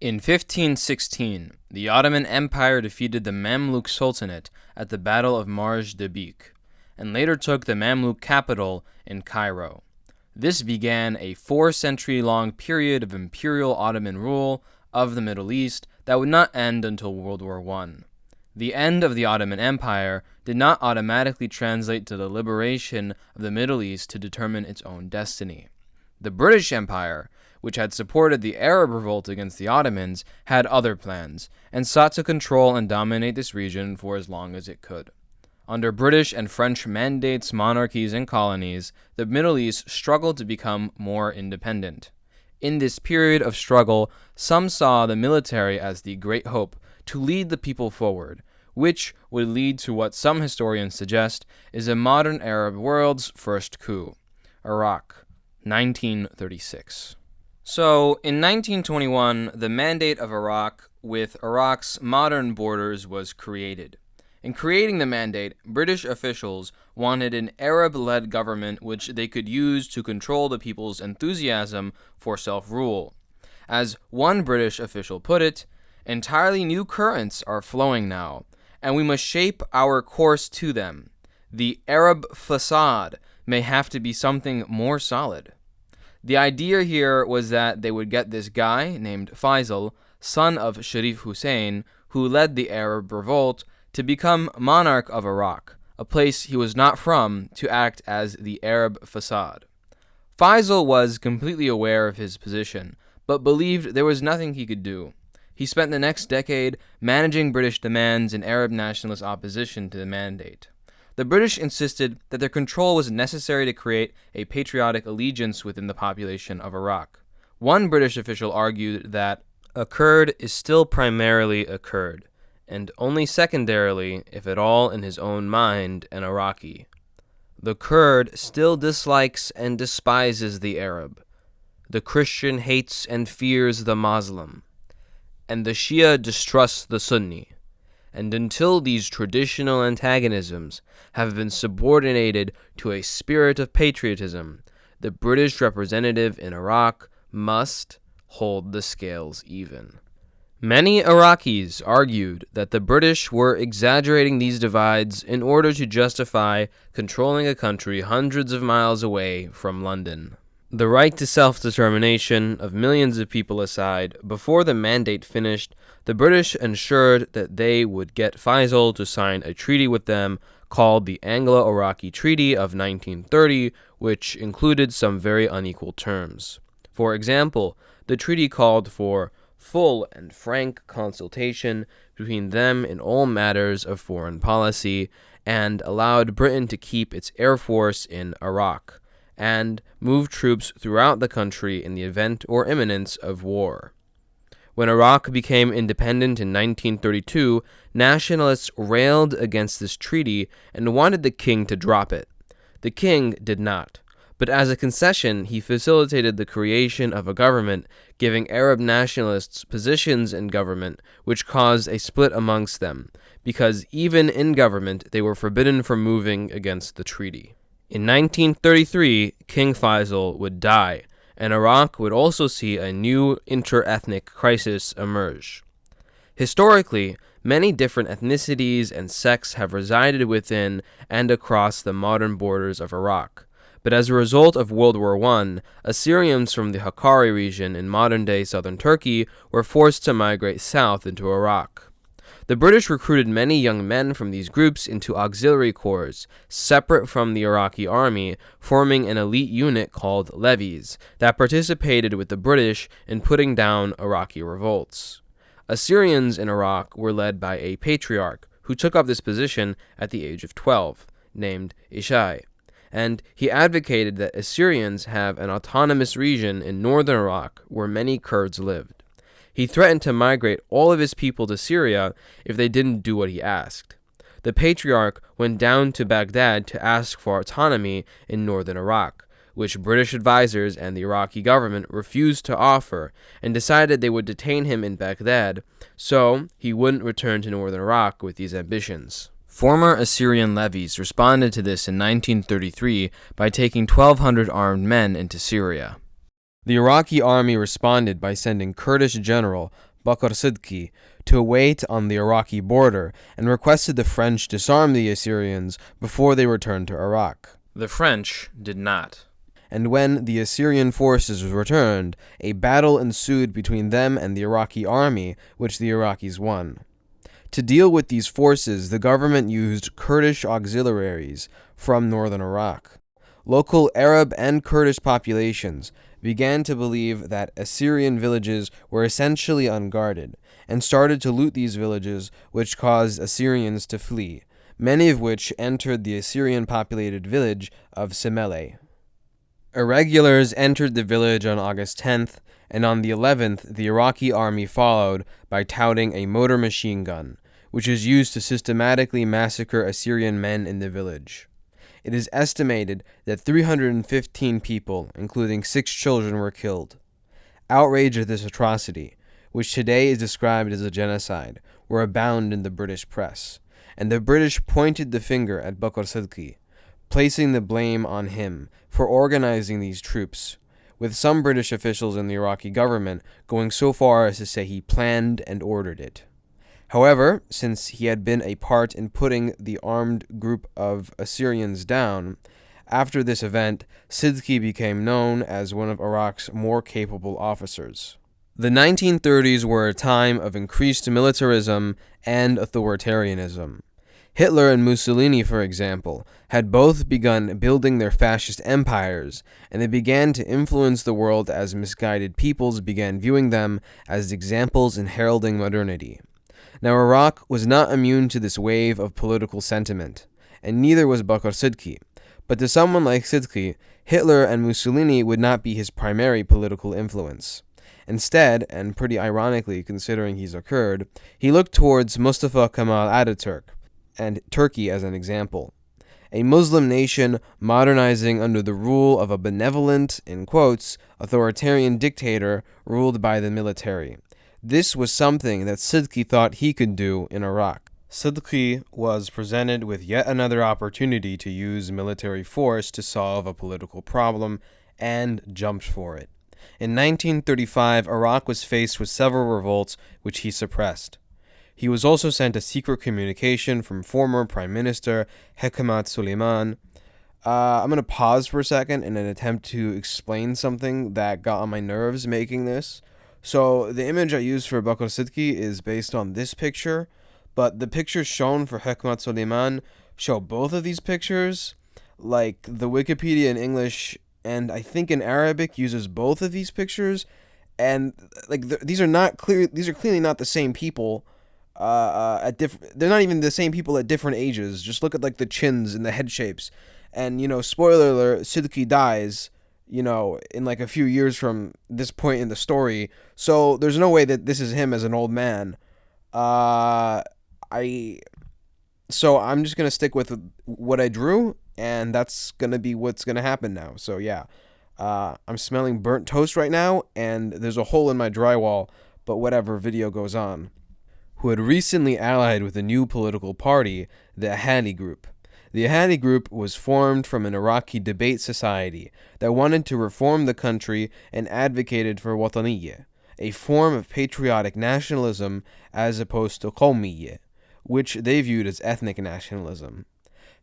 In 1516, the Ottoman Empire defeated the Mamluk Sultanate at the Battle of Marj-Dabik, and later took the Mamluk capital in Cairo. This began a 4-century-long period of imperial Ottoman rule of the Middle East that would not end until World War I. The end of the Ottoman Empire did not automatically translate to the liberation of the Middle East to determine its own destiny. The British Empire, which had supported the Arab revolt against the Ottomans, had other plans, and sought to control and dominate this region for as long as it could. Under British and French mandates, monarchies, and colonies, the Middle East struggled to become more independent. In this period of struggle, some saw the military as the great hope to lead the people forward, which would lead to what some historians suggest is a modern Arab world's first coup, Iraq, 1936. So, in 1921, the Mandate of Iraq with Iraq's modern borders was created. In creating the Mandate, British officials wanted an Arab-led government which they could use to control the people's enthusiasm for self-rule. As one British official put it, entirely new currents are flowing now, and we must shape our course to them. The Arab facade may have to be something more solid. The idea here was that they would get this guy named Faisal, son of Sharif Hussein, who led the Arab revolt, to become monarch of Iraq, a place he was not from, to act as the Arab facade. Faisal was completely aware of his position, but believed there was nothing he could do. He spent the next decade managing British demands and Arab nationalist opposition to the mandate. The British insisted that their control was necessary to create a patriotic allegiance within the population of Iraq. One British official argued that a Kurd is still primarily a Kurd, and only secondarily, if at all in his own mind, an Iraqi. The Kurd still dislikes and despises the Arab. The Christian hates and fears the Muslim, and the Shia distrusts the Sunni. And until these traditional antagonisms have been subordinated to a spirit of patriotism, the British representative in Iraq must hold the scales even. Many Iraqis argued that the British were exaggerating these divides in order to justify controlling a country hundreds of miles away from London. The right to self-determination of millions of people aside, before the mandate finished, the British ensured that they would get Faisal to sign a treaty with them called the Anglo-Iraqi Treaty of 1930, which included some very unequal terms. For example, the treaty called for full and frank consultation between them in all matters of foreign policy and allowed Britain to keep its air force in Iraq and move troops throughout the country in the event or imminence of war. When Iraq became independent in 1932, nationalists railed against this treaty and wanted the king to drop it. The king did not, but as a concession, he facilitated the creation of a government, giving Arab nationalists positions in government, which caused a split amongst them, because even in government they were forbidden from moving against the treaty. In 1933, King Faisal would die, and Iraq would also see a new inter-ethnic crisis emerge. Historically, many different ethnicities and sects have resided within and across the modern borders of Iraq, but as a result of World War I, Assyrians from the Hakkari region in modern-day southern Turkey were forced to migrate south into Iraq. The British recruited many young men from these groups into auxiliary corps, separate from the Iraqi army, forming an elite unit called levies that participated with the British in putting down Iraqi revolts. Assyrians in Iraq were led by a patriarch who took up this position at the age of 12, named Ishai, and he advocated that Assyrians have an autonomous region in northern Iraq where many Kurds lived. He threatened to migrate all of his people to Syria if they didn't do what he asked. The patriarch went down to Baghdad to ask for autonomy in northern Iraq, which British advisors and the Iraqi government refused to offer and decided they would detain him in Baghdad so he wouldn't return to northern Iraq with these ambitions. Former Assyrian levies responded to this in 1933 by taking 1,200 armed men into Syria. The Iraqi army responded by sending Kurdish general Bakr Sidqi, to wait on the Iraqi border and requested the French disarm the Assyrians before they returned to Iraq. The French did not. And when the Assyrian forces returned, a battle ensued between them and the Iraqi army, which the Iraqis won. To deal with these forces, the government used Kurdish auxiliaries from northern Iraq. Local Arab and Kurdish populations began to believe that Assyrian villages were essentially unguarded, and started to loot these villages, which caused Assyrians to flee, many of which entered the Assyrian-populated village of Semele. Irregulars entered the village on August 10th, and on the 11th, the Iraqi army followed by touting a motor machine gun, which is used to systematically massacre Assyrian men in the village. It is estimated that 315 people, including 6 children, were killed. Outrage at this atrocity, which today is described as a genocide, were abound in the British press, and the British pointed the finger at Bakr Sidqi, placing the blame on him for organizing these troops, with some British officials in the Iraqi government going so far as to say he planned and ordered it. However, since he had been a part in putting the armed group of Assyrians down, after this event, Sidqi became known as one of Iraq's more capable officers. The 1930s were a time of increased militarism and authoritarianism. Hitler and Mussolini, for example, had both begun building their fascist empires, and they began to influence the world as misguided peoples began viewing them as examples in heralding modernity. Now, Iraq was not immune to this wave of political sentiment, and neither was Bakr Sidqi. But to someone like Sidqi, Hitler and Mussolini would not be his primary political influence. Instead, and pretty ironically considering he's a Kurd, he looked towards Mustafa Kemal Ataturk, and Turkey as an example. A Muslim nation modernizing under the rule of a benevolent, in quotes, authoritarian dictator ruled by the military. This was something that Sidqi thought he could do in Iraq. Sidqi was presented with yet another opportunity to use military force to solve a political problem, and jumped for it. In 1935, Iraq was faced with several revolts which he suppressed. He was also sent a secret communication from former Prime Minister Hekmat Suleiman. I'm going to pause for a second in an attempt to explain something that got on my nerves making this. So the image I used for Bakr Sidqi is based on this picture, but the pictures shown for Hekmat Suleiman show both of these pictures. Like, the Wikipedia in English and I think in Arabic uses both of these pictures, and like these are clearly not the same people. They're not even the same people at different ages. Just look at like the chins and the head shapes, and spoiler alert, Sidqi dies in like a few years from this point in the story, so there's no way that this is him as an old man. So I'm just gonna stick with what I drew, and that's gonna be what's gonna happen now. So yeah, I'm smelling burnt toast right now, and there's a hole in my drywall, but whatever, video goes on. Who had recently allied with a new political party, the Ahali Group. The Ahali Group was formed from an Iraqi debate society that wanted to reform the country and advocated for Wataniyya, a form of patriotic nationalism as opposed to Qawmiyya, which they viewed as ethnic nationalism.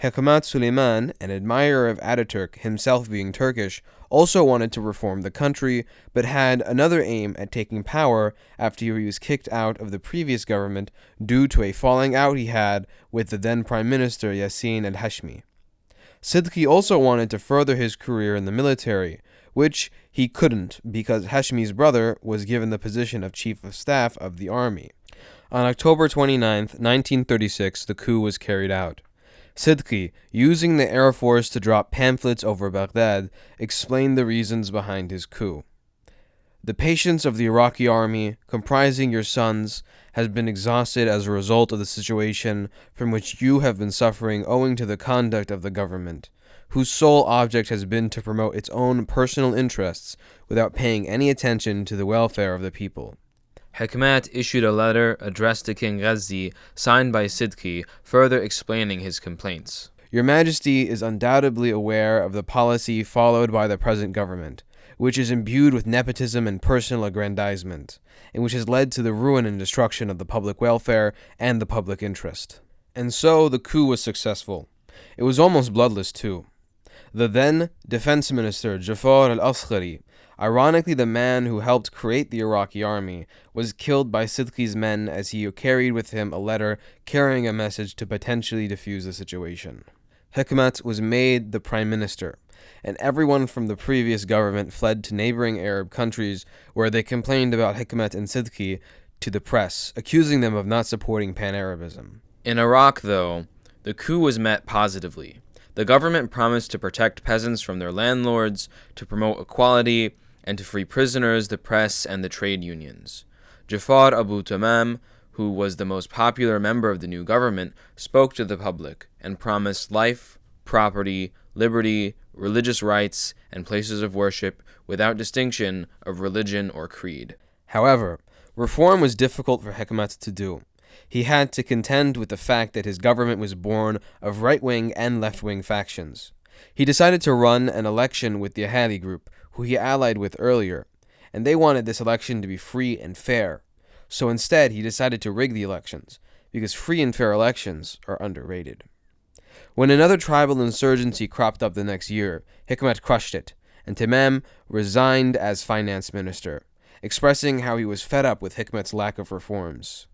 Hekmat Suleiman, an admirer of Ataturk, himself being Turkish, also wanted to reform the country, but had another aim at taking power after he was kicked out of the previous government due to a falling out he had with the then Prime Minister Yassin al-Hashmi. Sidqi also wanted to further his career in the military, which he couldn't because Hashmi's brother was given the position of Chief of Staff of the army. On October 29, 1936, the coup was carried out. Sidqi, using the Air Force to drop pamphlets over Baghdad, explained the reasons behind his coup. The patience of the Iraqi army, comprising your sons, has been exhausted as a result of the situation from which you have been suffering owing to the conduct of the government, whose sole object has been to promote its own personal interests without paying any attention to the welfare of the people. Hekmat issued a letter addressed to King Ghazi, signed by Sidqi, further explaining his complaints. Your Majesty is undoubtedly aware of the policy followed by the present government, which is imbued with nepotism and personal aggrandizement, and which has led to the ruin and destruction of the public welfare and the public interest. And so the coup was successful. It was almost bloodless too. The then defense minister, Jafar al-Asghari, ironically the man who helped create the Iraqi army, was killed by Sidqi's men as he carried with him a letter carrying a message to potentially defuse the situation. Hikmat was made the prime minister, and everyone from the previous government fled to neighboring Arab countries where they complained about Hikmat and Sidqi to the press, accusing them of not supporting pan-Arabism. In Iraq, though, the coup was met positively. The government promised to protect peasants from their landlords, to promote equality, and to free prisoners, the press, and the trade unions. Jafar Abu Tamam, who was the most popular member of the new government, spoke to the public and promised life, property, liberty, religious rights, and places of worship without distinction of religion or creed. However, reform was difficult for Hikmat to do. He had to contend with the fact that his government was born of right-wing and left-wing factions. He decided to run an election with the Ahali group, who he allied with earlier, and they wanted this election to be free and fair. So instead, he decided to rig the elections, because free and fair elections are underrated. When another tribal insurgency cropped up the next year, Hikmat crushed it, and Tamam resigned as finance minister, expressing how he was fed up with Hikmat's lack of reforms.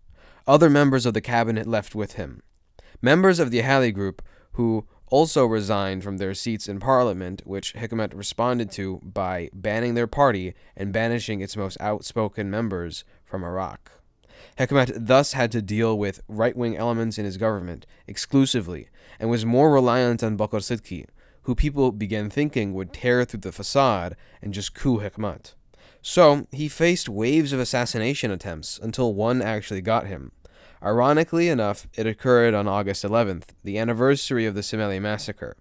Other members of the cabinet left with him. Members of the Ahali group, who also resigned from their seats in parliament, which Hikmat responded to by banning their party and banishing its most outspoken members from Iraq. Hikmat thus had to deal with right-wing elements in his government exclusively, and was more reliant on Bakr Sidqi, who people began thinking would tear through the facade and just coup Hikmat. So he faced waves of assassination attempts until one actually got him. Ironically enough, it occurred on August 11th, the anniversary of the Simele massacre.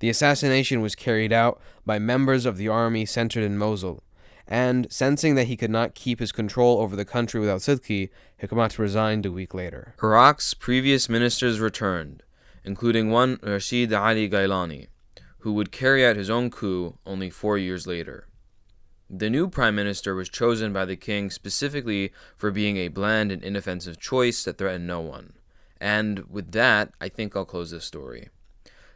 The assassination was carried out by members of the army centered in Mosul, and sensing that he could not keep his control over the country without Sidqi, Hikmat resigned a week later. Iraq's previous ministers returned, including one Rashid Ali Gailani, who would carry out his own coup only 4 years later. The new prime minister was chosen by the king specifically for being a bland and inoffensive choice that threatened no one. And with that, I think I'll close this story.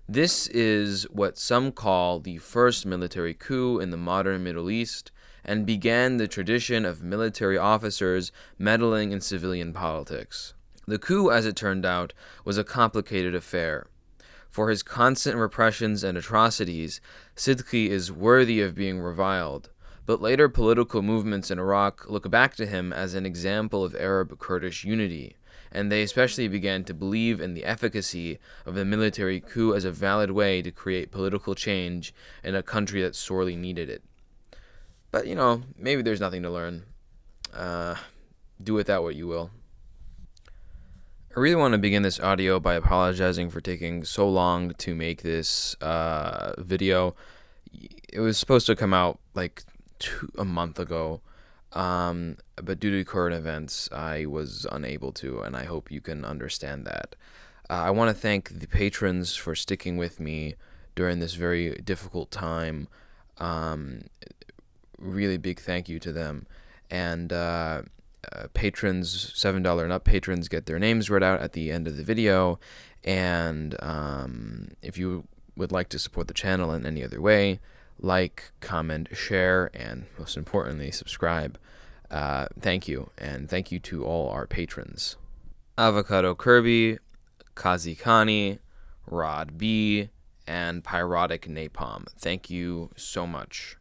This is what some call the first military coup in the modern Middle East, and began the tradition of military officers meddling in civilian politics. The coup, as it turned out, was a complicated affair. For his constant repressions and atrocities, Sidqi is worthy of being reviled, but later political movements in Iraq look back to him as an example of Arab-Kurdish unity, and they especially began to believe in the efficacy of the military coup as a valid way to create political change in a country that sorely needed it. But, maybe there's nothing to learn. Do with that what you will. I really want to begin this audio by apologizing for taking so long to make this video. It was supposed to come out a month ago, but due to current events, I was unable to, and I hope you can understand that. I want to thank the patrons for sticking with me during this very difficult time. Really big thank you to them. And patrons, $7 and up patrons, get their names read out at the end of the video. And if you would like to support the channel in any other way, like, comment, share, and most importantly, subscribe. Thank you, and thank you to all our patrons. Avocado Kirby, Kazi Khani, Rod B, and Pyrotic Napalm. Thank you so much.